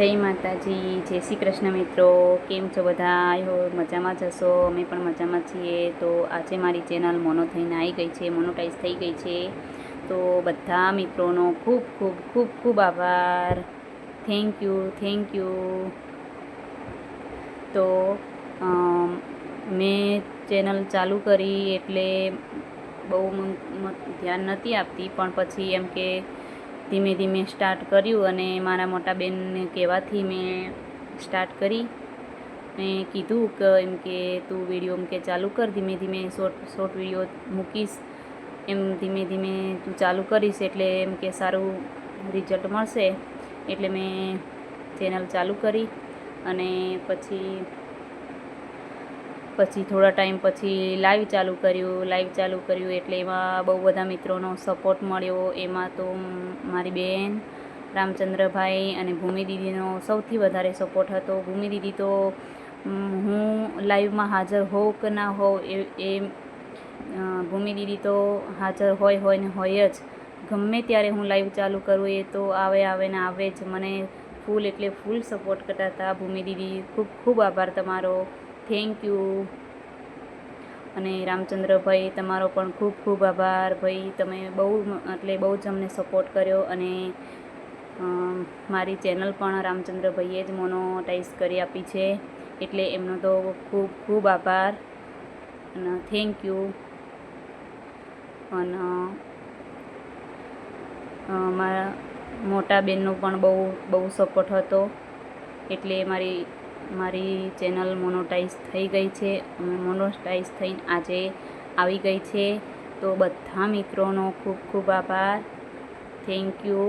જય માતાજી, જય શ્રી કૃષ્ણ મિત્રો. કેમ છો બધા? આયો મજામાં જ હશો. અમે પણ મજામાં છીએ. તો આજે મારી ચેનલ મોનો થઈને આવી ગઈ છે, મોનોટાઈઝ થઈ ગઈ છે. તો બધા મિત્રોનો ખૂબ ખૂબ ખૂબ ખૂબ આભાર. Thank you. તો મેં ચેનલ ચાલુ કરી એટલે બહુ ધ્યાન નથી આપતી, પણ પછી એમ કે ધીમે ધીમે સ્ટાર્ટ કર્યું અને મારા મોટા બેનને કહેવાથી મેં સ્ટાર્ટ કરી. મેં કીધું કે એમ કે તું વિડીયો એમ કે ચાલુ કર, ધીમે ધીમે શોર્ટ વિડીયો મૂકીશ, એમ ધીમે ધીમે તું ચાલુ કરીશ એટલે એમ કે સારું રિઝલ્ટ મળશે. એટલે મેં ચેનલ ચાલુ કરી અને પછી થોડા ટાઈમ પછી લાઈવ ચાલુ કર્યું એટલે એમાં બહુ બધા મિત્રોનો સપોર્ટ મળ્યો. એમાં તો મારી બેન રામચંદ્રભાઈ અને ભૂમિ દીદીનો સૌથી વધારે સપોર્ટ હતો. ભૂમિ દીદી તો હું લાઈવમાં હાજર હોઉં કે ના હોઉં એ ભૂમિ દીદી તો હાજર હોય જ. ગમે ત્યારે હું લાઈવ ચાલુ કરું એ તો આવે જ. મને ફૂલ એટલે ફૂલ સપોર્ટ કરતા હતા ભૂમિ દીદી. ખૂબ ખૂબ આભાર તમારો. Thank you. અને રામચંદ્રભાઈ તમારો પણ ખૂબ ખૂબ આભાર ભાઈ. તમે બહુ જ અમને સપોર્ટ કર્યો અને મારી ચેનલ પણ રામચંદ્રભાઈએ જ મોનોટાઈઝ કરી આપી છે, એટલે એમનો તો ખૂબ ખૂબ આભાર અને થેન્ક યુ. અને મારા મોટા બેનનો પણ બહુ સપોર્ટ હતો, એટલે મારી ચેનલ મોનોટાઈઝ થઈ ગઈ છે. મોનોટાઈઝ થઈને આજે આવી ગઈ છે. તો બધા મિત્રોનો ખૂબ ખૂબ આભાર. Thank you.